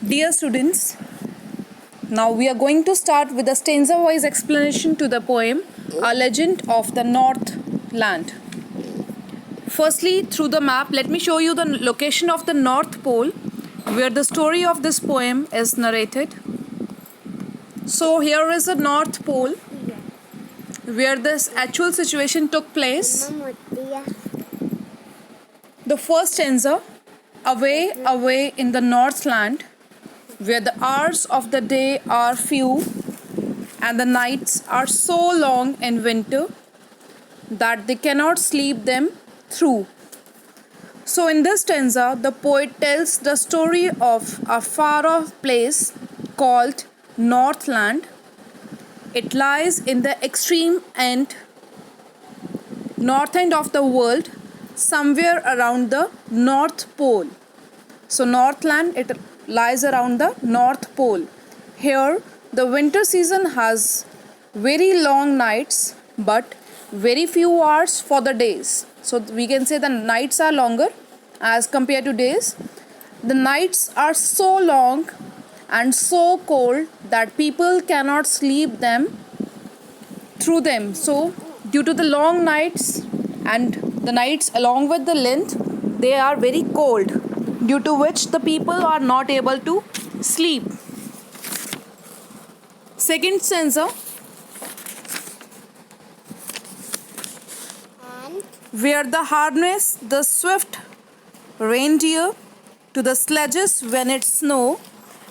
Dear students, now we are going to start with a stanza-wise explanation to the poem A Legend of the Northland. Firstly, through the map, let me show you the location of the North Pole where the story of this poem is narrated. So here is the North Pole where this actual situation took place. The first stanza, away, away in the Northland, where the hours of the day are few and the nights are so long in winter that they cannot sleep them through. So in this stanza, the poet tells the story of a far-off place called Northland. It lies in the extreme north end of the world, somewhere around the North Pole. So Northland, it lies around the North Pole. Here, the winter season has very long nights but very few hours for the days. So we can say the nights are longer as compared to days. The nights are so long and so cold that people cannot sleep through them. So due to the long nights and the nights along with the length, they are very cold, due to which the people are not able to sleep. Second stanza, where the harness the swift reindeer to the sledges when it snow,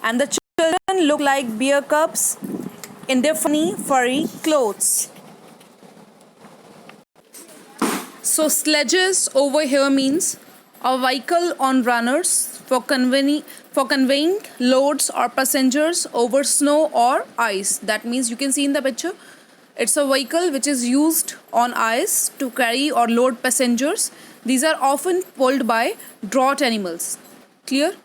and the children look like bear cubs in their funny furry clothes. So sledges over here means a vehicle on runners for conveying loads or passengers over snow or ice. That means you can see in the picture, it's a vehicle which is used on ice to carry or load passengers. These are often pulled by draught animals. Clear?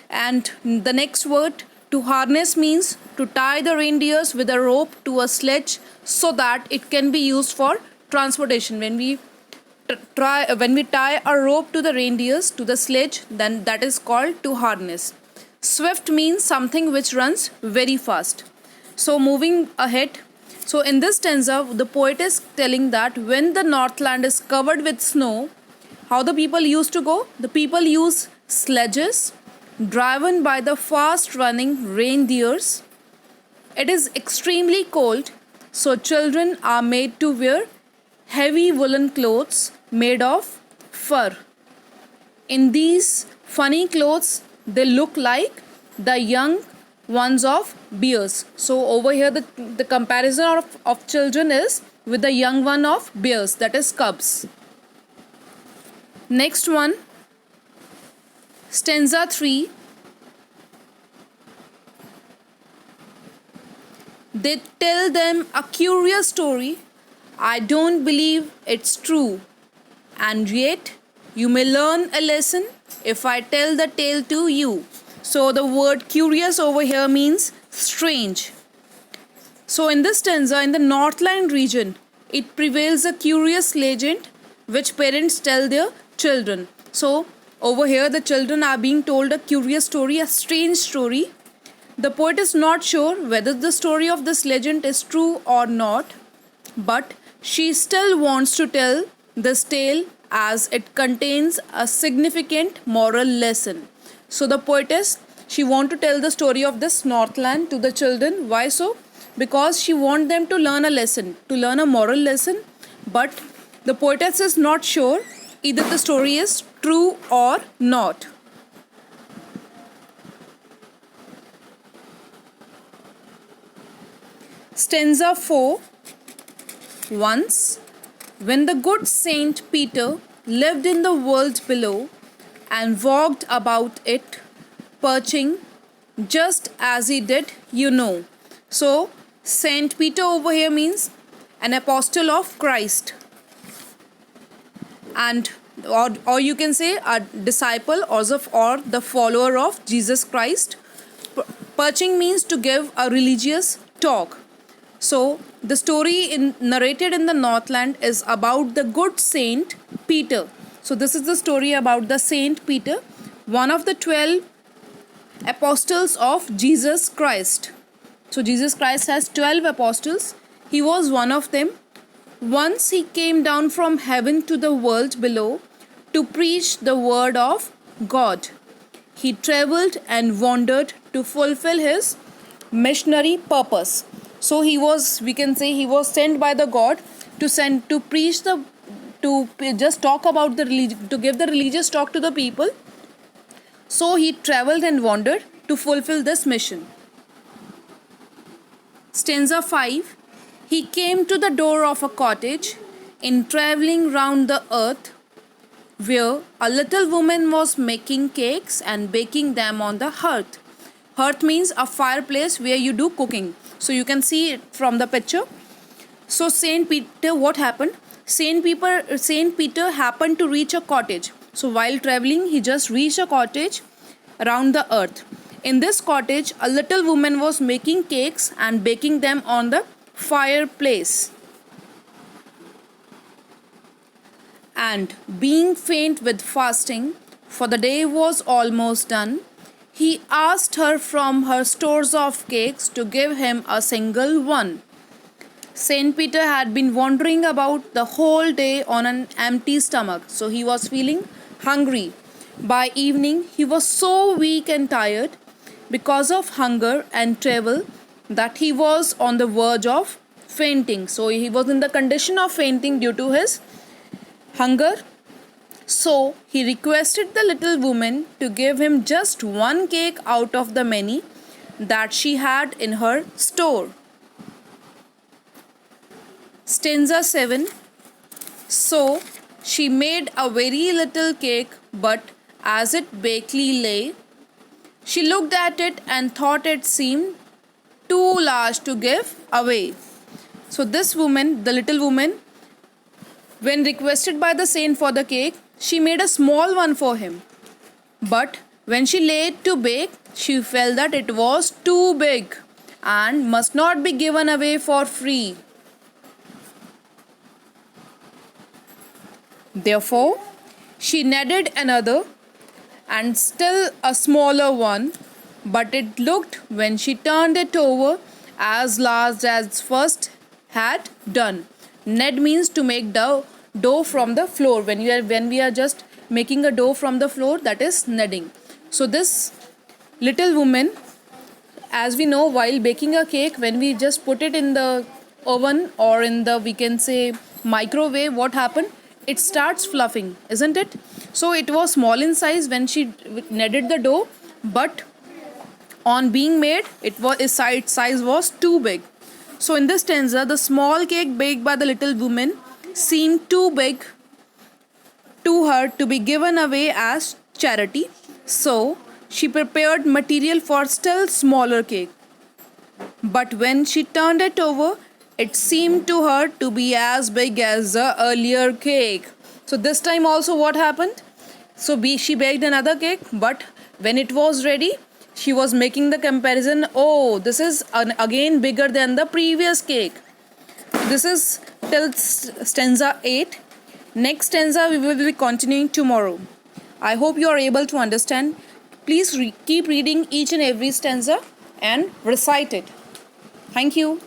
And the next word, to harness, means to tie the reindeers with a rope to a sledge so that it can be used for transportation. When we tie a rope to the reindeers to the sledge, then that is called to harness. Swift means something which runs very fast. So moving ahead, so in this stanza the poet is telling that when the Northland is covered with snow, how the people used to go? The people use sledges driven by the fast running reindeers. It is extremely cold, so children are made to wear heavy woolen clothes made of fur. In these funny clothes, they look like the young ones of bears. So over here the comparison of children is with the young one of bears, that is cubs. Next one, stanza 3. They tell them a curious story. I don't believe it's true. And yet, you may learn a lesson if I tell the tale to you. So the word curious over here means strange. So in this stanza, in the Northland region, it prevails a curious legend which parents tell their children. So over here, the children are being told a curious story, a strange story. The poet is not sure whether the story of this legend is true or not, but she still wants to tell this tale as it contains a significant moral lesson. So the poetess, she wants to tell the story of this Northland to the children. Why so? Because she wants them to learn a lesson, to learn a moral lesson. But the poetess is not sure either the story is true or not. Stanza 4. Once, when the good Saint Peter lived in the world below and walked about it, perching just as he did, So, Saint Peter over here means an apostle of Christ, and or you can say a disciple or the follower of Jesus Christ. Perching means to give a religious talk. So the story narrated in the Northland is about the good Saint Peter. So this is the story about the Saint Peter, one of the 12 apostles of Jesus Christ. So Jesus Christ has 12 apostles. He was one of them. Once he came down from heaven to the world below to preach the word of God. He traveled and wandered to fulfill his missionary purpose. So we can say he was sent by the God to preach to just talk about the religion, to give the religious talk to the people. So he traveled and wandered to fulfill this mission. Stanza 5. He came to the door of a cottage in traveling round the earth, where a little woman was making cakes and baking them on the hearth. Hearth means a fireplace where you do cooking. So you can see it from the picture. So Saint Peter, what happened? Saint Peter happened to reach a cottage. So while traveling, he just reached a cottage around the earth. In this cottage, a little woman was making cakes and baking them on the fireplace. And being faint with fasting, for the day was almost done, he asked her from her stores of cakes to give him a single one. Saint Peter had been wandering about the whole day on an empty stomach, so he was feeling hungry. By evening, he was so weak and tired because of hunger and travel that he was on the verge of fainting. So he was in the condition of fainting due to his hunger. So he requested the little woman to give him just one cake out of the many that she had in her store. Stanza 7. So she made a very little cake, but as it bakely lay, she looked at it and thought it seemed too large to give away. So this woman, the little woman, when requested by the saint for the cake, she made a small one for him. But when she laid to bake, she felt that it was too big and must not be given away for free. Therefore, she kneaded another and still a smaller one, but it looked, when she turned it over, as large as first had done. Knead means to make dough from the flour. When we are just making a dough from the flour, that is kneading. So this little woman, as we know, while baking a cake, when we just put it in the oven or in the, we can say, microwave, what happened? It starts fluffing, isn't it? So it was small in size when she kneaded the dough, but on being made, its size was too big. So in this stanza, the small cake baked by the little woman seemed too big to her to be given away as charity. So she prepared material for still smaller cake. But when she turned it over, it seemed to her to be as big as the earlier cake. So this time also what happened? So she baked another cake, but when it was ready, she was making the comparison. Oh, this is again bigger than the previous cake. This is till stanza 8. Next stanza we will be continuing tomorrow. I hope you are able to understand. Please keep reading each and every stanza and recite it. Thank you.